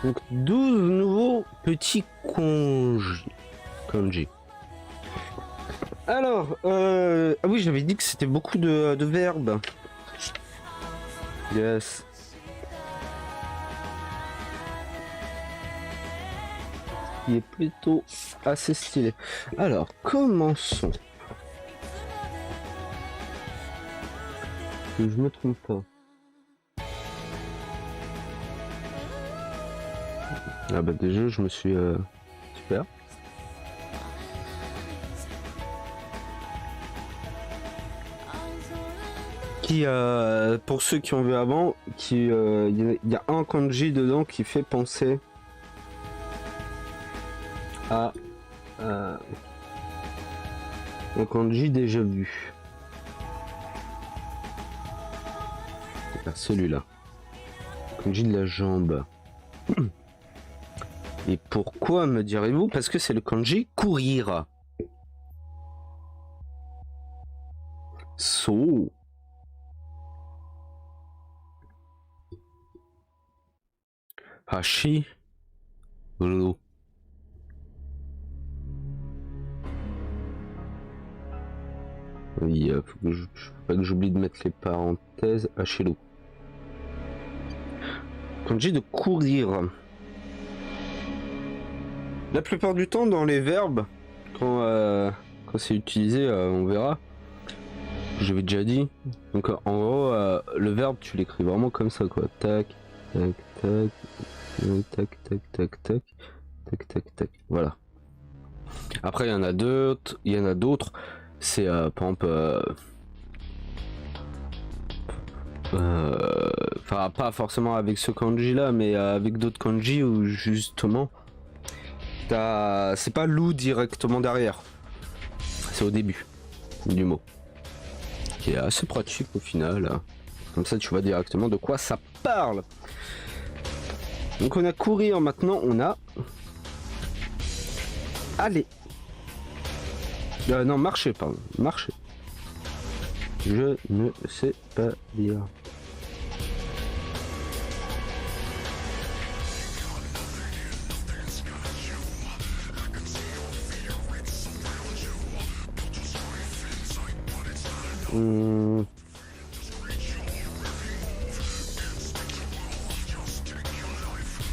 Donc 12 nouveaux petits kanji. Alors, ah oui, j'avais dit que c'était beaucoup de verbes. Yes. Il est plutôt assez stylé. Alors, commençons. Que je me trompe pas. Ah bah déjà, je me suis... Super. Qui, pour ceux qui ont vu avant, il y a un kanji dedans qui fait penser à un kanji déjà vu. Celui-là. Kanji de la jambe. Et pourquoi me direz-vous? Parce que c'est le kanji courir. So. Hashi. Ru. Oui, faut pas que j'oublie de mettre les parenthèses. Hashiru. Kanji de courir. La plupart du temps, dans les verbes, quand c'est utilisé, on verra. J'avais déjà dit. Donc en gros, le verbe, tu l'écris vraiment comme ça, quoi. Tac, tac, tac, tac, tac, tac, tac, tac, tac, tac. Voilà. Après, il y en a d'autres. C'est par exemple. Enfin, pas forcément avec ce kanji là, mais avec d'autres kanji où justement c'est pas loup directement derrière, c'est au début du mot, qui est assez pratique au final. Comme ça tu vois directement de quoi ça parle. Donc on a courir, maintenant on a aller. Non, marcher, pardon, marcher. Je ne sais pas dire.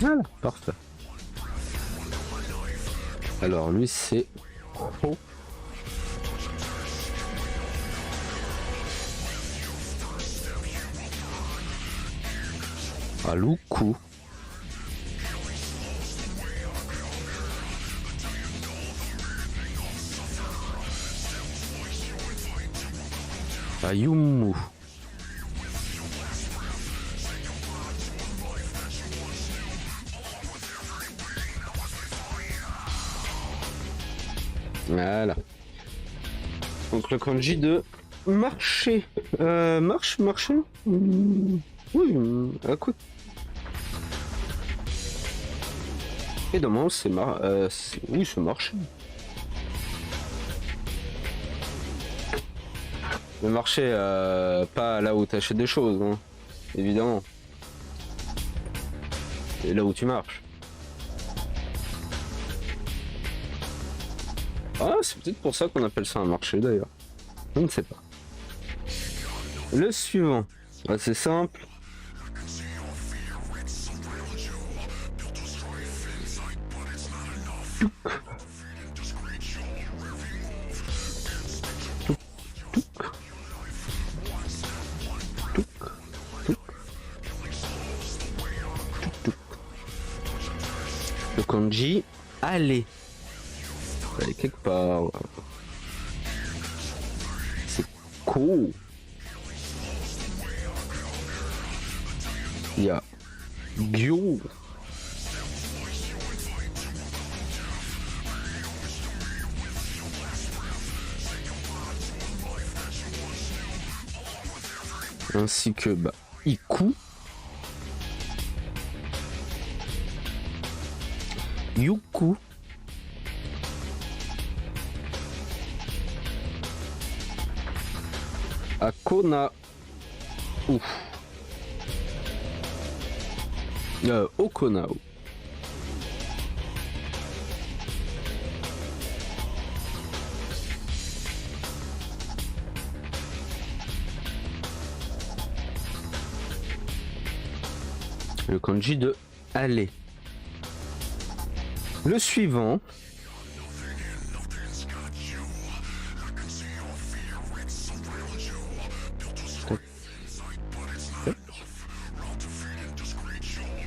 Voilà, parfait. Alors lui c'est oh. Aluku. Ayumu. Voilà. Donc le kanji de marcher. Marcher. Oui, à quoi? Et demain c'est oui, c'est marcher. Le marché, pas là où tu achètes des choses, hein, évidemment. C'est là où tu marches. Ah, c'est peut-être pour ça qu'on appelle ça un marché d'ailleurs. Je ne sais pas. Le suivant, c'est simple. Le kanji aller. Aller quelque part. C'est cool. Il y a Gyo. Ainsi que Iku. Yuku. Akona. Ouf. Okonao. Le kanji de aller. Le suivant.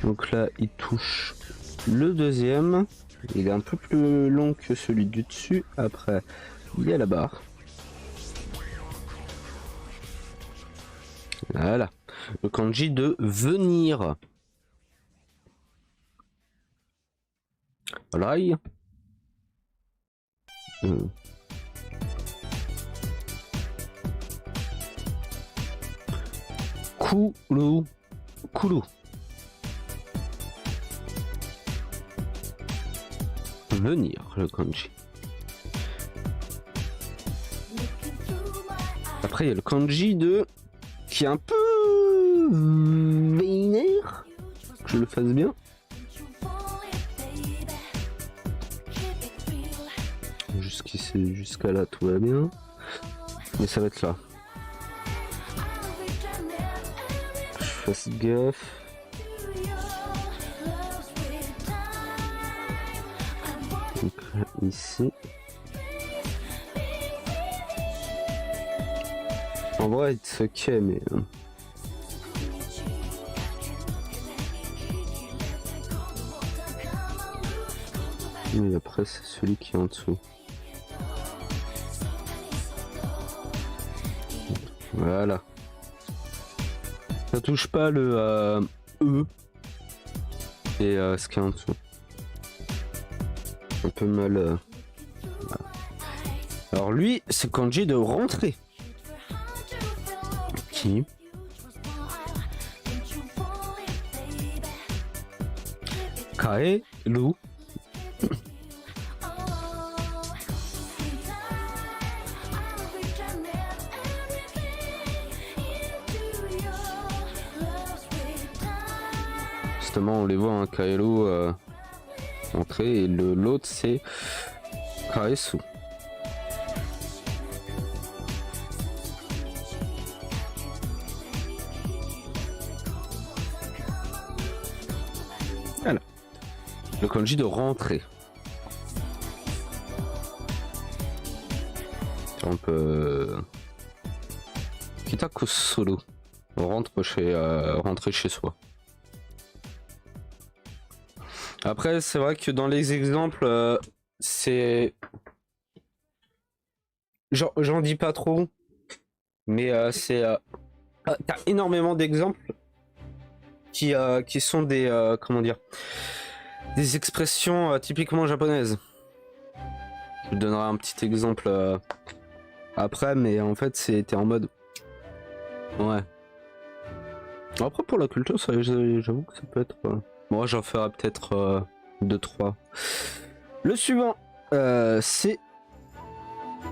Donc là, il touche le deuxième. Il est un peu plus long que celui du dessus. Après, il y a la barre. Voilà. Le kanji de venir. Rail. Kulu. Kulu. Venir, le kanji. Après, il y a le kanji de... qui est un peu... vénère. Que je le fasse bien. Jusqu'à là, tout va bien. Mais ça va être là. Je fasse gaffe. Donc là, ici. En vrai, it's ok, mais... Et après, c'est celui qui est en dessous. Voilà. Ça touche pas le E et ce qui est en dessous. Un peu mal. Voilà. Alors lui, c'est kanji de rentrer. Qui Kae Lu. Justement, on les voit, hein, Kaelu entrer et l'autre c'est Kaesu. Voilà. Le kanji de rentrer. On peut... Kitakusuru. Rentrer chez soi. Après, c'est vrai que dans les exemples, c'est... J'en dis pas trop, mais c'est... T'as énormément d'exemples qui sont des... comment dire, des expressions typiquement japonaises. Je donnerai un petit exemple après, mais en fait, c'était en mode... Ouais. Après, pour la culture, j'avoue que ça peut être... Moi, j'en ferai peut-être 2-3. Le suivant, c'est...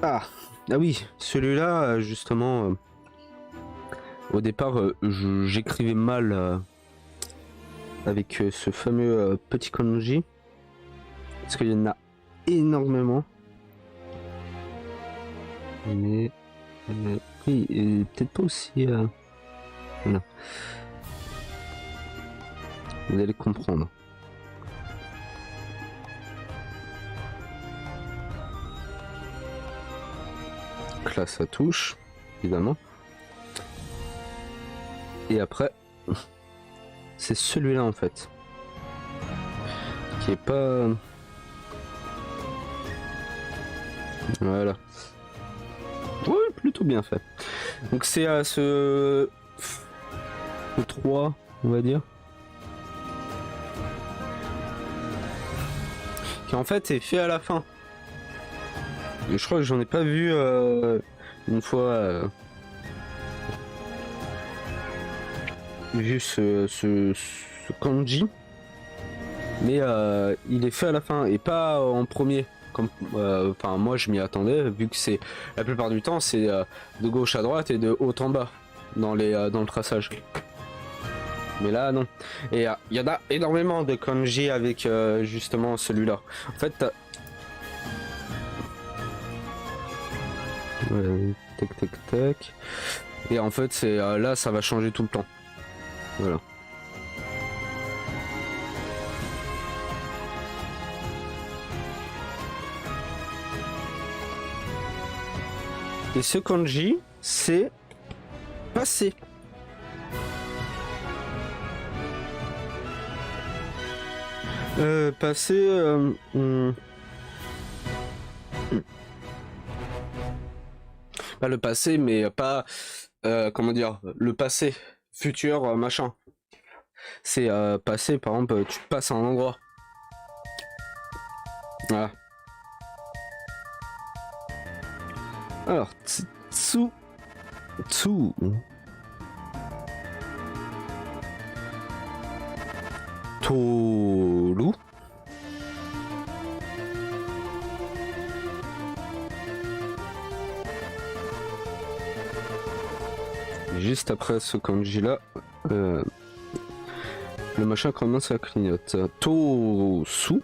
Ah oui, celui-là, justement, au départ, j'écrivais mal avec ce fameux petit kanji. Parce qu'il y en a énormément. Mais... oui, peut-être pas aussi... Voilà. Vous allez comprendre. Donc là, ça touche, évidemment. Et après, c'est celui-là en fait, qui est pas... Voilà. Oui, plutôt bien fait. Donc c'est ce 3, on va dire. Qui en fait est fait à la fin. Et je crois que j'en ai pas vu une fois vu ce kanji, mais il est fait à la fin et pas en premier comme enfin moi je m'y attendais, vu que c'est la plupart du temps c'est de gauche à droite et de haut en bas dans le traçage. Mais là non. Et il y en a énormément de kanji avec justement celui-là. En fait, tac tac tac. Et en fait c'est là ça va changer tout le temps. Voilà. Et ce kanji, c'est passer. Passer... Pas le passé, mais pas... comment dire? Le passé, futur, machin. C'est passer, par exemple, tu passes à un endroit. Voilà. Alors, tsu... Tsu... Toru. Juste après ce kanji là, le machin commence à clignoter. Tosu.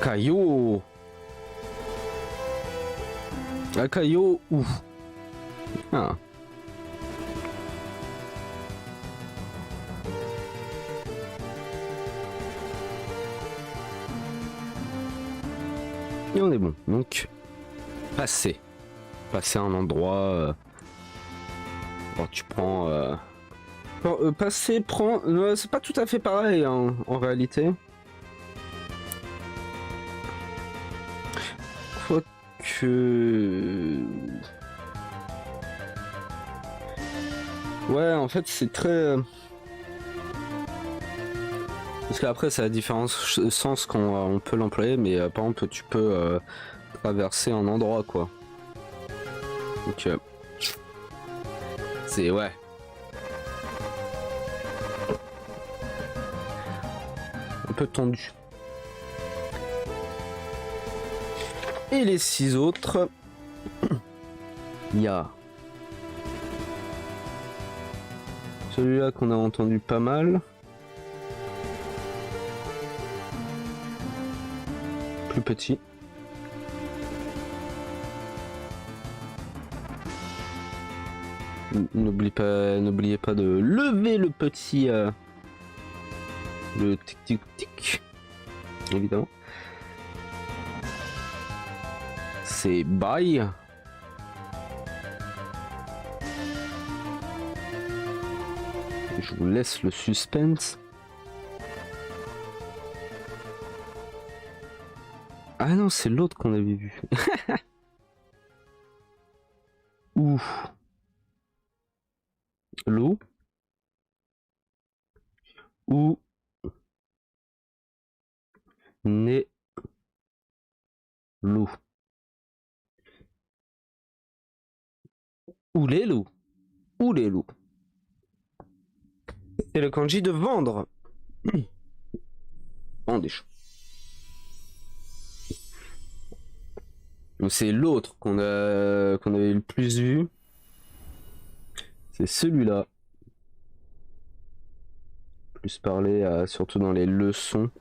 Kayo. Akayo ou. Ah. Et on est bon. Donc, passer. Passer à un endroit. Bon, tu prends. Passer, prend. C'est pas tout à fait pareil hein, en réalité. Faut que. Ouais, en fait, c'est très. Parce qu'après, ça a différents sens qu'on on peut l'employer, mais par exemple, tu peux traverser un endroit, quoi. Donc, c'est ouais. Un peu tendu. Et les 6 autres, il y a celui-là qu'on a entendu pas mal. Plus petit. N'oubliez pas de lever le petit le tic tic tic évidemment. C'est bye. Je vous laisse le suspense. Ah non, c'est l'autre qu'on avait vu. Ouf. L'eau. Ou. Né. L'eau. Ou les loups. Ou les loups. C'est le kanji de vendre. Vendre des choses. C'est l'autre qu'on avait le plus vu. C'est celui-là. Plus parlé surtout dans les leçons.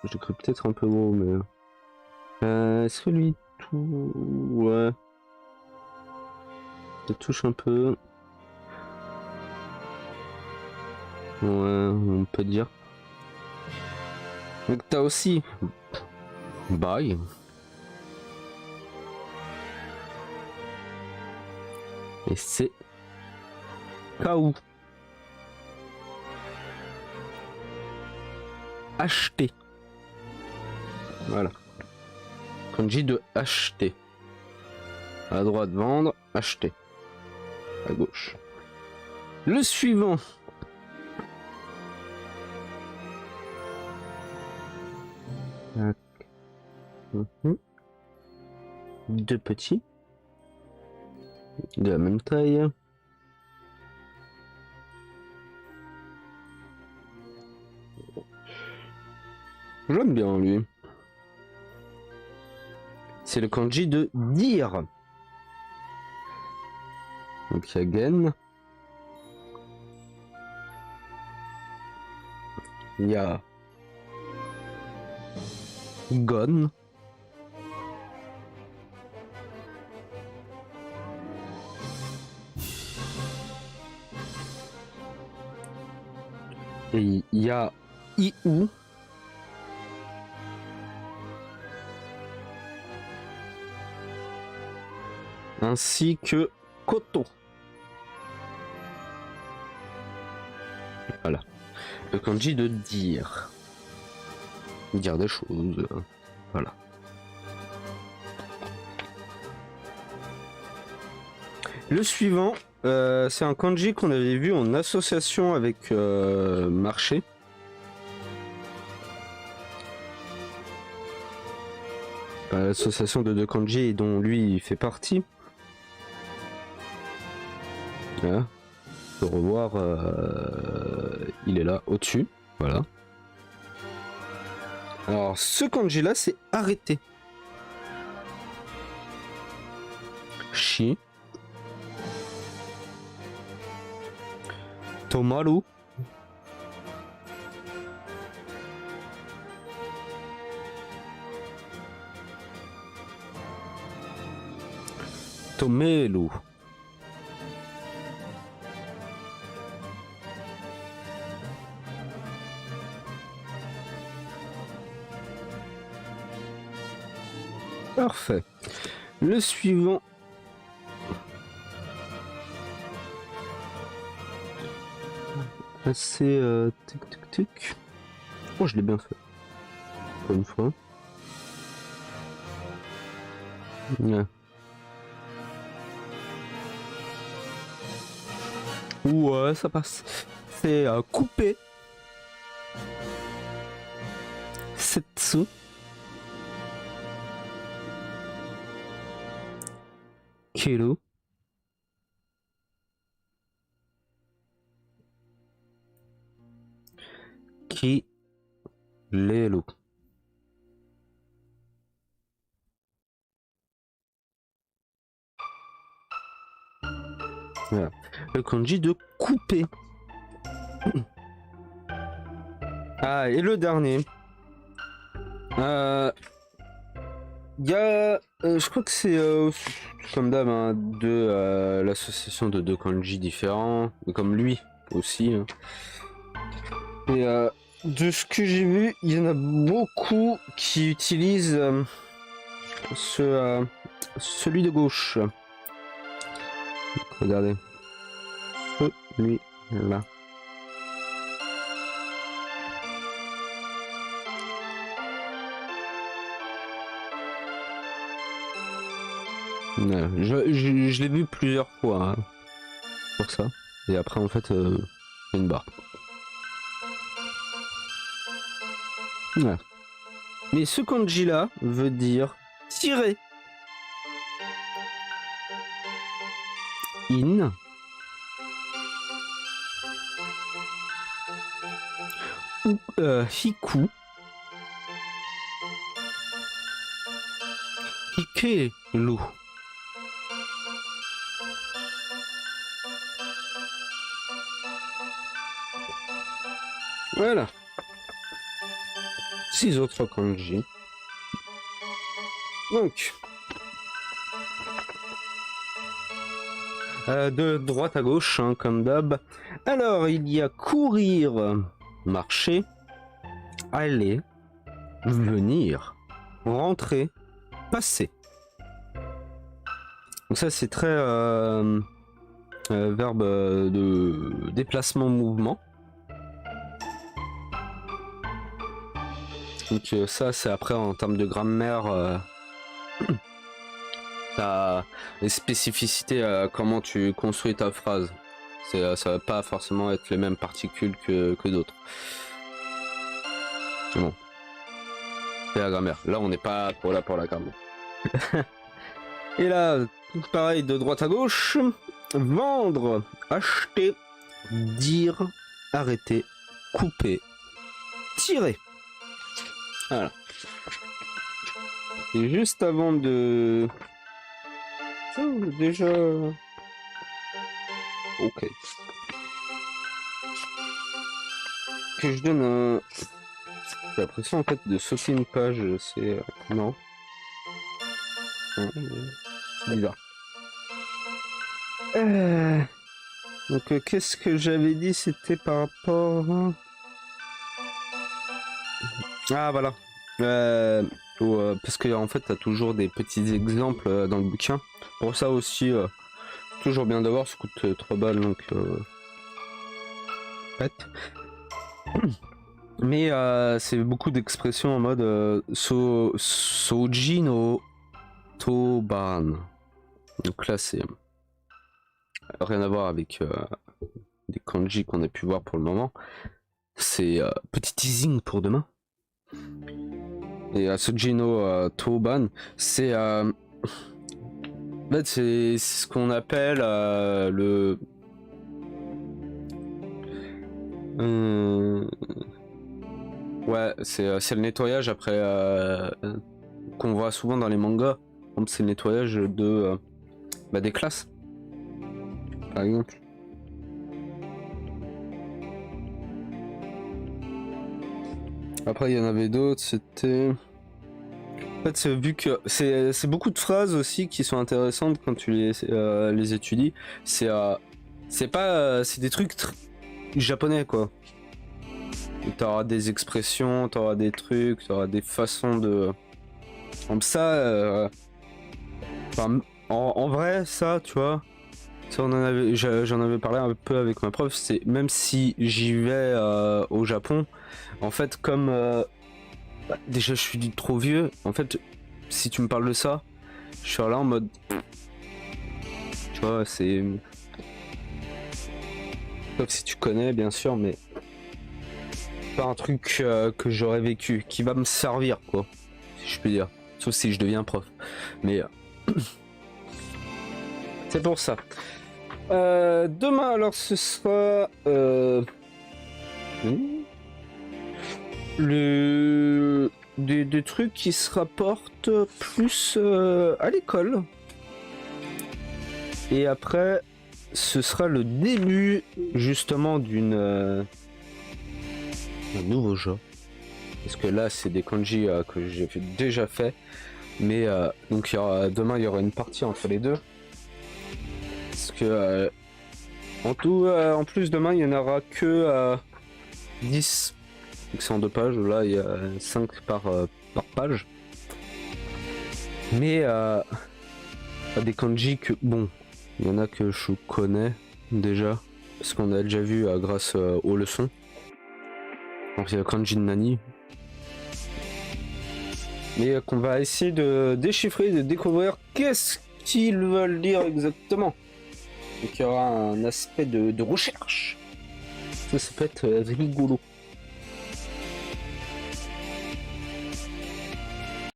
J'ai cru peut-être un peu gros, mais... est-ce que lui, tout... Ouais. Il touche un peu. Ouais, on peut dire. Donc t'as aussi... Bye. Et c'est... Kaou. Acheter. Voilà. Kanji de acheter. À droite, vendre, acheter. À gauche. Le suivant. Deux petits. De la même taille. J'aime bien lui. C'est le kanji de dire. Donc il y a gen. Il y a gon. Et il y a Iou. Ainsi que Koto. Voilà. Le kanji de dire. Dire des choses. Voilà. Le suivant, c'est un kanji qu'on avait vu en association avec Marché. L'association de deux kanji dont lui il fait partie. Voilà. On peut revoir, il est là au-dessus. Voilà. Alors ce kanji là c'est arrêté. Shi. Tomaru. Tomelu. Parfait. Le suivant. C'est tic tic tic. Oh, je l'ai bien fait. Pour une fois. Ouais. Ouais, ça passe. C'est coupé. Setsu. Kilo. Ki. Lelo. Voilà. Le kanji de couper. Ah, et le dernier. Il y a, je crois que c'est comme d'hab hein, de l'association de deux kanji différents, comme lui aussi. Hein. Et de ce que j'ai vu, il y en a beaucoup qui utilisent celui de gauche. Regardez. Lui, là. Ouais, je l'ai vu plusieurs fois hein, pour ça. Et après, en fait, une barre. Ouais. Mais ce kanji là veut dire tirer. In. Ou hiku. Hikelu. Voilà. 6 autres kanji. Donc, de droite à gauche, hein, comme d'hab. Alors, il y a courir, marcher, aller, venir, rentrer, passer. Donc ça, c'est très verbe de déplacement-mouvement. Donc ça, c'est après en termes de grammaire, t'as les spécificités à comment tu construis ta phrase. Ça va pas forcément être les mêmes particules que d'autres. Bon. C'est la grammaire. Là, on n'est pas pour la grammaire. Et là, pareil, de droite à gauche. Vendre, acheter, dire, arrêter, couper, tirer. Voilà. Et juste avant de... Oh, déjà... Ok. Que je donne un... J'ai l'impression en fait de sauter une page, c'est... Non. C'est bizarre. Donc qu'est-ce que j'avais dit? C'était par rapport... Ah voilà. Parce que en fait t'as toujours des petits exemples dans le bouquin. Pour ça aussi, toujours bien d'avoir, ça coûte 3 balles donc bête. Mais c'est beaucoup d'expressions en mode Soji no Toban. Donc là c'est rien à voir avec des kanji qu'on a pu voir pour le moment. C'est petit teasing pour demain. Et Soji no Toban, c'est en fait c'est ce qu'on appelle le ouais, c'est le nettoyage après qu'on voit souvent dans les mangas. C'est le nettoyage de des classes, par exemple. Après, il y en avait d'autres, c'était... En fait, vu que c'est beaucoup de phrases aussi qui sont intéressantes quand tu les étudies. C'est pas... c'est des trucs japonais, quoi. T'auras des expressions, t'auras des trucs, t'auras des façons de... Comme ça... en vrai, ça, tu vois... Ça, j'en avais parlé un peu avec ma prof, c'est même si j'y vais au Japon, en fait, comme déjà je suis trop vieux, en fait, si tu me parles de ça, je suis là en mode, tu vois, c'est, sauf si tu connais, bien sûr, mais pas un truc que j'aurais vécu, qui va me servir, quoi, si je peux dire, sauf si je deviens prof, mais c'est pour ça. Demain, alors ce sera des trucs qui se rapportent plus à l'école. Et après, ce sera le début justement d'un nouveau jeu. Parce que là, c'est des kanji que j'ai déjà fait. Mais donc demain, il y aura une partie entre les deux. Parce que en tout, en plus demain il n'y en aura que 10. Donc c'est en 2 pages, là il y a 5 par page. Mais des kanji que, bon, il y en a que je connais déjà. Parce qu'on a déjà vu grâce aux leçons. Donc il y a kanji de Nani. Mais qu'on va essayer de déchiffrer, de découvrir qu'est-ce qu'ils veulent dire exactement. Donc il y aura un aspect de recherche. Ça peut être rigolo.